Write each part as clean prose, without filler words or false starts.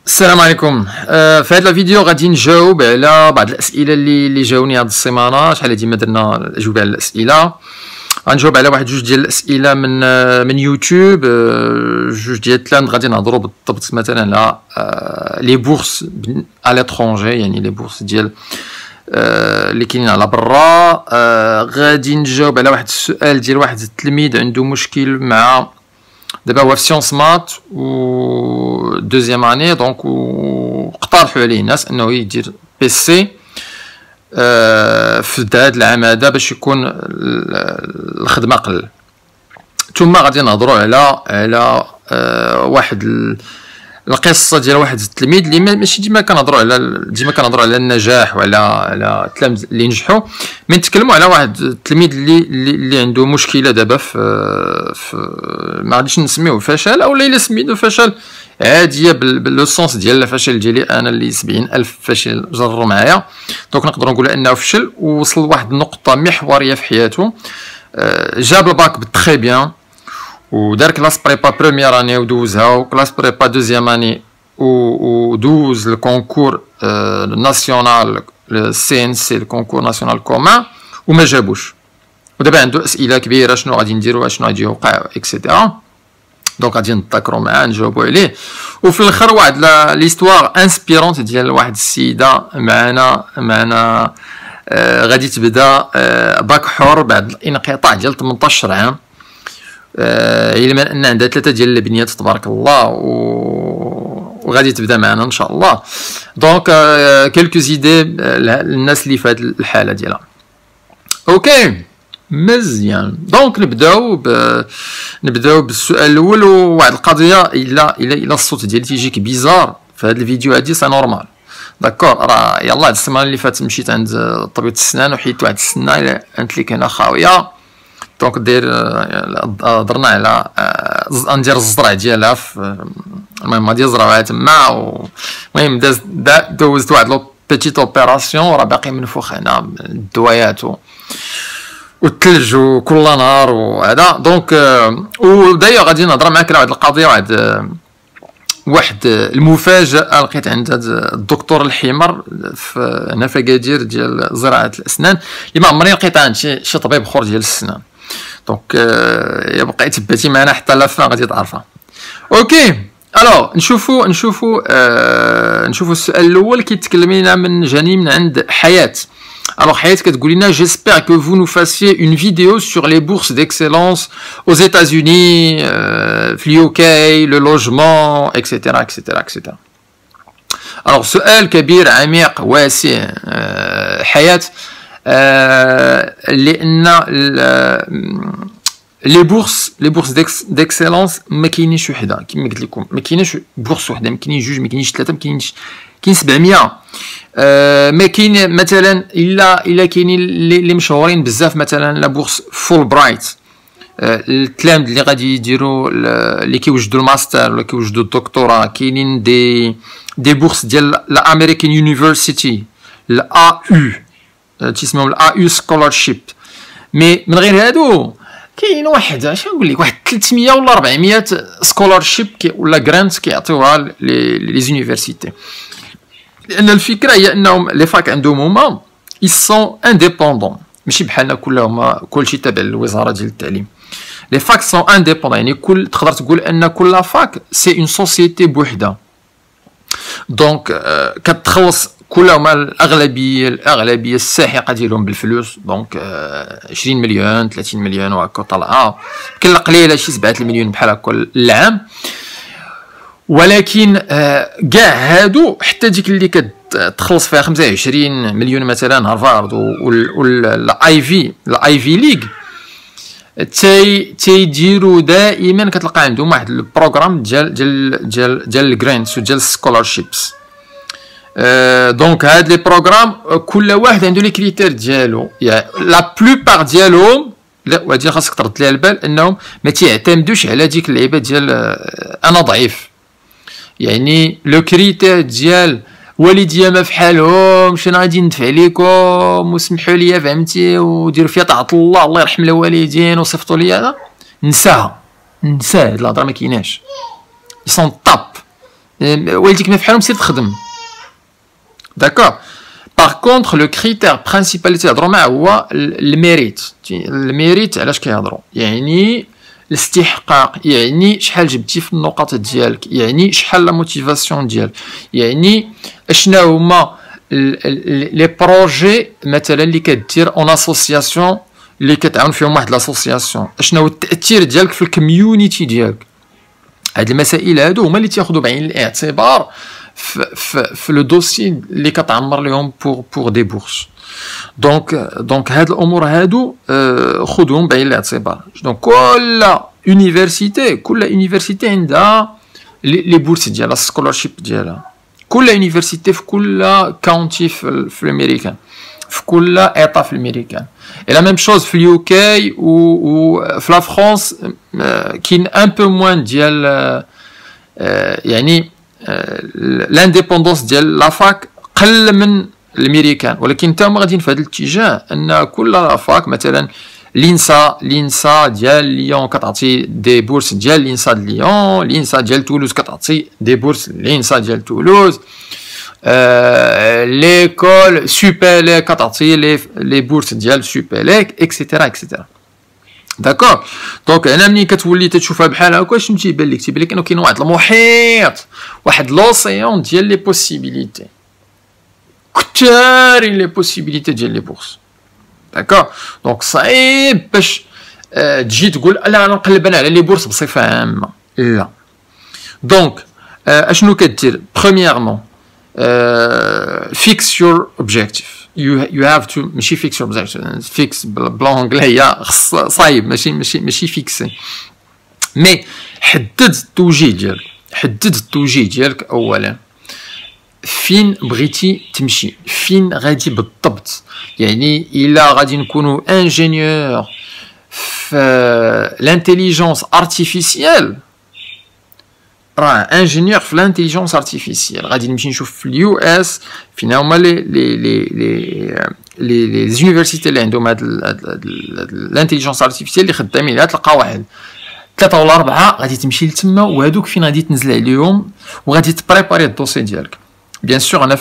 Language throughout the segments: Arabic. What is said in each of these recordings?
السلام عليكم. في هذا الفيديو غادي نجاوب على بعض الاسئله اللي جاوني هذه السيمانه. شحال ديما درنا الاجوبه على الاسئله. غنجاوب على واحد جوج ديال الاسئله من يوتيوب، جوج ديال ثلاث. غادي نهضروا بالضبط مثلا على لي بورس على لترونجي، يعني لي بورس ديال اللي كاينين على برا. غادي نجاوب على واحد السؤال ديال واحد التلميذ عنده مشكل مع دابا هو في سيونس مات و دوزيام اني، دونك اقترحوا عليه الناس انه يدير بي سي في هذا العام هذا باش يكون الخدمه قل. ثم غادي نهضروا على واحد القصه ديال واحد التلميذ اللي ماشي ديما كنهضروا على النجاح وعلى التلاميذ اللي نجحوا، من نتكلموا على واحد التلميذ اللي عنده مشكله دابا في ما غاديش نسميوه فشل، او الا سميتو فشل عاديه باللو سونس ديال الفشل ديالي انا اللي 70,000 فشل جروا معايا. دونك نقدروا نقولوا انه فشل ووصل لواحد النقطه محوريه في حياته. جاب الباك بتري بيان ودار كلاس بريبا بروميير اني ودوزها، وكلاس بريبا دوزيام اني ودوز الكونكور ناسيونال سي ان سي، الكونكور ناسيونال كومان، وما جابوش. ودابا عنده اسئله كبيره شنو غادي نديرو، شنو غادي يوقع اكسيتيرا. دونك غادي نتذكروا معاه نجاوبوا عليه. وفي الاخر واحد ليستوار انسبيرونت ديال واحد السيده معنا غادي تبدا باك حر بعد الانقطاع ديال 18 عام، علما ان عندها 3 ديال البنيات تبارك الله، وغادي تبدا معنا ان شاء الله. دونك كيلكو زيدي الناس اللي في هذه الحاله ديالها. اوكي مزيان. دونك نبداو بالسؤال الاول. وواحد القضيه، الا الصوت ديالي تيجيك بيزار في هذا الفيديو هادي سا نورمال، داكور. راه يلاه هاد السيمانه اللي فاتت مشيت عند طبيب السنان وحيدت واحد السنه اللي كاينه خاويه، دونك هضرنا على ندير الزرع ديالها. المهم غادي يزرعوها تما، المهم دوزت واحد لو بيتيت اوبيراسيون، وراه باقي منفوخ هنا الدوايات والثلج وكل نهار وهذا. دونك ودايما غادي نهضر معاك على واحد القضيه، واحد المفاجاه لقيت عند هذا الدكتور الحمر هنا في اكادير ديال زراعه الاسنان، اللي ما عمري لقيت عند شي طبيب اخر ديال السنان. دونك يبقى تبعتي معنا حتى لافان غادي تعرفها. اوكي الو نشوفوا السؤال الاول كيتكلم لنا من جاني من عند حياه. Alors Hayat Katgoulina, j'espère que vous nous fassiez une vidéo sur les bourses d'excellence aux États-Unis, UK, le logement, etc., etc., etc. Alors سؤال كبير عميق واسع حياة، لأن لي بورس ديكسيلونس ما كاينينش وحده كما قلت لكم، ما كايناش بورس وحده، ما كاينينش جوج، ما كاينينش ثلاثه، ما كاينينش، كاين 700. ما كاين مثلا الا كاينين اللي مشهورين بزاف، مثلا لا بورس فول برايت. التلاميذ اللي غادي يديروا اللي كيوجدوا الماستر ولا كيوجدوا الدكتوراه، كاينين دي بورس ديال الامريكان يونيفرسيتي، الا يو تيسموهم الا يو سكولارشيب. مي من غير هادو كاين واحد، اش نقول لك، واحد 300 ولا 400 سكولارشيب ولا جرانت كيعطيوها لي زونيفرسيتي. لان الفكره هي انهم لي فاك عندهم هما ils sont indépendants، ماشي بحالنا كلشي تابع للوزاره ديال التعليم. لي فاك سون انديبوندون، يعني تقدر تقول ان كل فاك سي اون سوسيتي بوحدها. دونك كتخلص كلهم الاغلبيه الساحقه ديالهم بالفلوس. دونك 20 مليون 30 مليون وهكا طالعه، كاين القليله شي 7 المليون بحال هكا العام. ولكن كاع هادو حتى ديك اللي كتخلص فيها 25 مليون مثلا هارفارد والاي في ليغ تيديروا دائما كتلقى عندهم واحد البروغرام ديال الجرانتس وديال السكولارشيبس. دونك هاد لي بروغرام كل واحد عنده لي كريتير ديالو، يعني لا بلوبار ديالهم، لا وهادي خاصك ترد ليها البال، انهم ما تيعتمدوش على ديك اللعيبه ديال انا ضعيف. يعني لو كريتير ديال والديا ما فحالهمش، انا غادي ندفع ليكم وسمحوا لي فهمتي وديروا فيها طاعه الله يرحم الوالدين وصيفطوا لي، هذا نساها، هاد الهضره ما كايناش. سون طاب والديك ما فحالهم سير تخدم. داكوغ. باغ كونطخ لو كريتير برينسيبال اللي تيهضروا معاه هو الميريت. الميريت علاش كيهضروا؟ يعني الاستحقاق، يعني شحال جبتي في النقاط ديالك، يعني شحال لا موتيفاسيون ديالك، يعني اشنا هما لي بروجي مثلا اللي كدير اون اسوسياسيون اللي كتعاون فيهم واحد لاسوسياسيون، اشنا هو التاثير ديالك في الكوميونيتي ديالك. هاد المسائل هادو هما اللي تياخذوا بعين الاعتبار في لو دوسي اللي كتعمر لهم بور دي بورس. دونك هاد الامور هادو خذوهم بعين الاعتبار. دونك كل يونيفرسيتي عندها لي بورس ديالها، السكولارشيب ديالها. كل يونيفرسيتي في كل كاونتي في الامريكان، في كل ايطا في الامريكان. اي لا ميم شوز في اليو كي و في لا فرانس كاين ان بو موان ديال يعني لانديبوندونس ديال لافاك قل من الامريكان، ولكن حتى هما غاديين في هذا الاتجاه ان كل لافاك مثلا لينسا ديال ليون كتعطي دي بورس ديال لينسا ديال ليون، لينسا ديال تولوز كتعطي دي بورس لينسا ديال تولوز، ليكول سوبيليك كتعطي لي بورس ديال سوبيليك اكسيتيرا اكسيتيرا. داكوغ. دونك هنا ملي كتولي تشوفها بحال هكا شنو تيبان لك؟ تيبان لك انه كاين واحد المحيط، واحد لوسيون ديال لي بوسيبيليتي، كثارين لي بوسيبيليتي ديال لي بورس. داكوغ. دونك صعيب باش تجي تقول لا انا نقلب انا على لي بورس بصفه عامه، لا. دونك اشنو كدير؟ برومييرمون fix your objective. you have to ماشي fix your objective، fix بالانجليه صايب، ماشي فيكسي، مي حدد التوجيه ديالك اولا. فين بغيتي تمشي؟ فين غادي بالضبط؟ يعني الا غادي نكونوا انجينيور في لانتيليجونس ارتيفيسيال، راه انجينيور في لانتيليجونس ارتيفيسيال غادي نمشي نشوف في اليو اس فين هما لي زونيفرسيتي اللي عندهم هاد لانتيليجونس ارتيفيسيال اللي خدامين عليها. تلقى واحد 3 ولا 4 غادي تمشي لتما، وهادوك فين غادي تنزل عليهم وغادي تبريباري الدوسي ديالك. بيان سور انا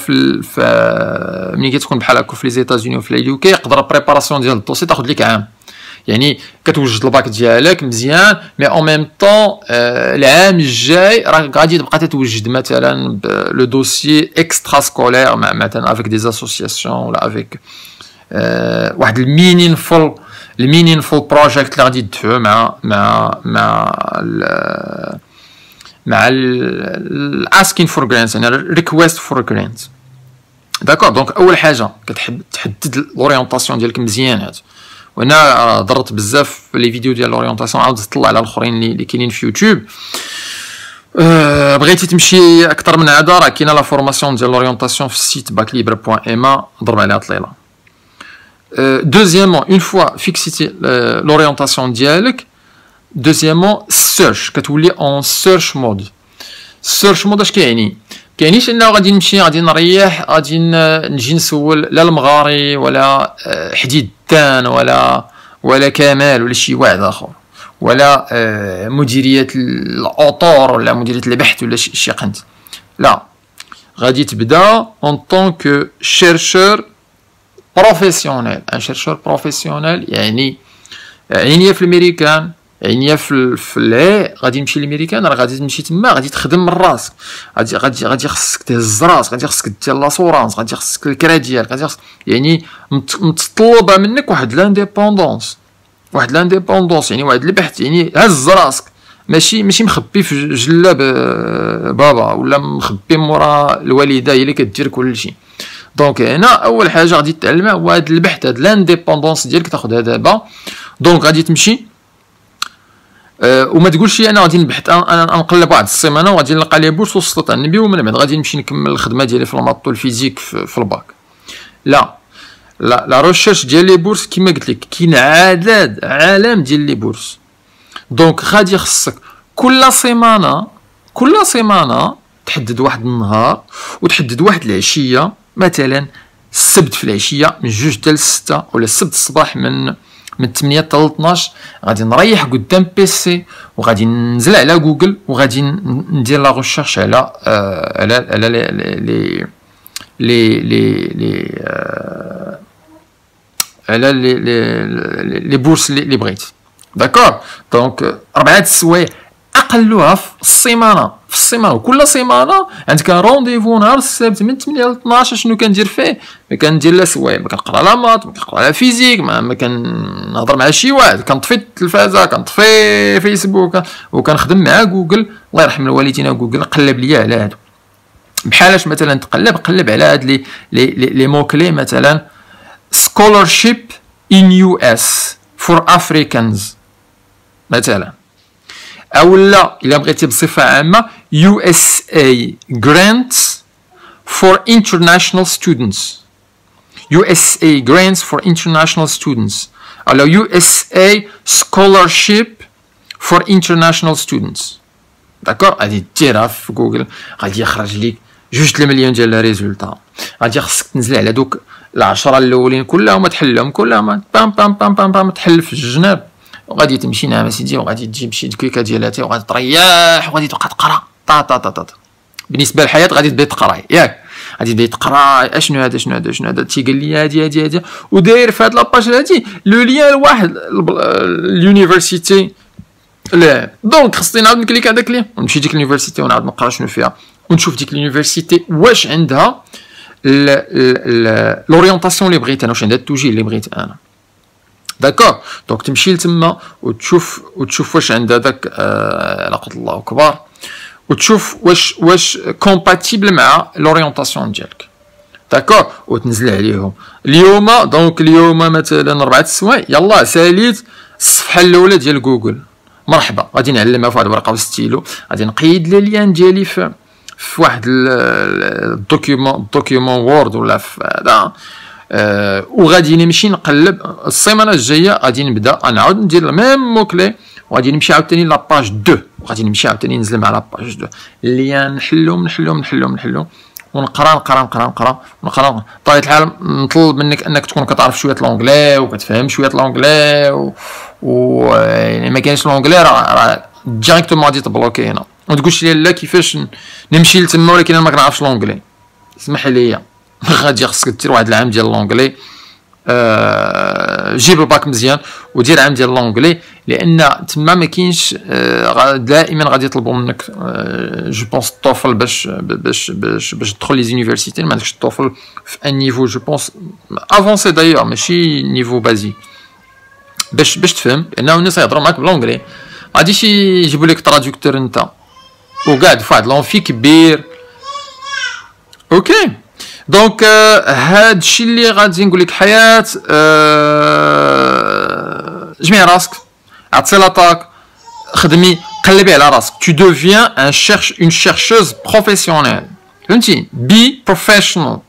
ملي كتكون بحال هكا في لي زيتازوني وفي اليو كي يقدر بريباراسيون ديال الدوسي تاخذ لك عام، يعني كتوجد الباك ديالك مزيان، مي اون ميم طون العام الجاي راك غادي تبقى تتوجد مثلا لو دوسي اكسترا سكولير مثلا افيك دي اسوسياسيون ولا افيك واحد المينينفول بروجيكت اللي غادي تدفعو مع asking for grants، يعني request for grants. داكور. دونك اول حاجه كتحب تحدد الاورينتاسيون ديالك مزيان. هاد وانا ضرت بزاف في لي فيديو ديال الاورينتاسيون، عاود طلع على الاخرين اللي كاينين في يوتيوب. بغيتي تمشي اكثر من هذا راه كاينه لا فورماسيون ديال الاورينتاسيون في السيت backlibre.ma، ضرب عليها طليله. دوزيامون اون فوا فيكسيتي لورينتاسيون ديالك، دوزيامون سيرش، كتولي اون سيرش مود. سيرش مود اش كيعني؟ كاينيش انه غادي نمشي غادي نريح غادي نجي نسول لا المغاري ولا حديدان ولا كمال ولا شي واحد اخر، ولا مديريه الاطور ولا مديريه البحث ولا شي قنت. لا، غادي تبدا اون طونك شيرشور بروفيسيونيل. ان شيرشور بروفيسيونيل يعني عينيه في الامريكان، عينيه في العي، غادي نمشي للامريكان، راه غادي تمشي تما غادي تخدم من راسك، غادي خصك تهز راسك، غادي خصك دير لاسورانس، غادي خصك الكرا ديالك، غادي خصك يعني متطلبه منك واحد لانديبوندونس، يعني واحد البحث، يعني هز راسك، ماشي مخبي في جلاب بابا ولا مخبي مورا الوالده هي اللي كدير كلشي. دونك هنا اول حاجه غادي تتعلمها هو هذا البحث، هذا لانديبوندونس ديالك تاخذها دابا. دونك غادي تمشي وما تقولش انا غادي نبحث انا نقلب واحد السيمانه وغادي نلقى لي بورس وصلت على النبي ومن بعد غادي نمشي نكمل الخدمه ديالي في الماطو الفيزيك في الباك. لا ريشيرش ديال لي بورس كما قلت لك كاين عالم ديال لي بورس. دونك غادي خصك كل سيمانه تحدد واحد النهار وتحدد واحد العشيه، مثلا السبت في العشيه من 2 حتى ل 6 ولا السبت الصباح من من 8 حتى 12 غادي نريح قدام بيسي وغادي ننزل على جوجل وغادي ندير لا ريشيرش على على لي على لي بورس اللي بغيت. داكور. دونك 4 السوايع اقلوها في السيمانه، وكل سيمانه عندك رونديفو نهار السبت من 8 ل 12. شنو كندير فيه؟ ما كندير لا سوايع، ما كنقرا لا مات، ما كنقرا لا فيزيك، ما كنهضر مع شي واحد، كنطفي التلفازه، كنطفي فيسبوك وكنخدم مع جوجل. الله يرحم الوالدين، جوجل قلب ليا على هادو. بحالاش مثلا قلب على هاد لي مو كلي، مثلا scholarship in US for Africans مثلا، او لا الا بغيتي بصفه عامه USA grants for international students، USA grants for international students، او USA scholarship for international students. داكور. غادي ديرها في جوجل، غادي يخرج لك 2 مليون ديال لي ريزولتا. غادي خصك تنزل على دوك العشرة الاولين كلهم، تحلهم كلهم، بام بام بام بام بام، تحل في الجناب، وغادي تمشي نعم سيدي، وغادي تجيب شي دكيكه ديالاتي، وغادي تريح، وغادي تبقى تقرا طا طا طا طا. بالنسبه للحياه غادي تبدا تقرا، ياك غادي تبدا تقرا اشنو هذا شنو هذا شنو هذا، تيقال لي هادي وداير في هاد لاباج هادي لو ليان لواحد اليونيفرسيتي. لا دونك خصني نعاود نكليك هذاك لي ونمشي ديك اليونيفرسيتي ونعاود نقرا شنو فيها، ونشوف ديك اليونيفرسيتي واش عندها لورينتاسيون اللي بغيت انا، واش عندها التوجيه اللي بغيت انا. داكور. دونك تمشي لتما وتشوف واش عندها داك لا قدر الله كبار، وتشوف واش كومباتيبل مع لورينتاسيون ديالك. داكور. وتنزل عليهم اليوم. دونك اليوم مثلا 4 السوايع، يلا ساليت الصفحه الاولى ديال جوجل، مرحبا، غادي نعلمها في واحد الورقه وستيلو، غادي نقيد لي ليان ديالي في واحد الدوكيومون وورد ولا في هذا، وغادي نمشي نقلب. السيمانه الجايه غادي نبدا نعاود ندير ميم موكلي، وغادي نمشي عاوتاني لاباج 2، وغادي نمشي عاوتاني ننزل مع لاباج 2 اللي نحلهم ونقرا. بطبيعه الحال نطلب منك انك تكون كتعرف شويه لونجلي وكتفهم شويه لونجلي، و يعني ما كاينش لونجلي راه ديريكتومون غادي تبلوكي هنا، ما تقولش لي لا كيفاش نمشي لتما ولكن انا ما كنعرفش لونجلي. اسمح لي، غادي خصك دير واحد العام ديال لونجلي، جيب الباك مزيان ودير عام ديال لونجلي، لان تما ما كاينش دائما غادي يطلبوا منك جو بونس الطوفل باش تدخل لي زونيفرسيتي. ما عندكش الطوفل في ان نيفو جو بونس افونسي دايوغ، ماشي نيفو بازي، باش تفهم، لانه الناس يهضروا معاك باللونجلي، غاديش يجيبوا لك تراديكتور انت وقاعد في واحد لونفي كبير. اوكي. دونك هادشي اللي غادي نقول لك حياه. جمعي راسك، عطي لاطاك، خدمي، قلبي على راسك. tu deviens un chercheuse professionnelle، فهمتي؟ بي بروفيشنال،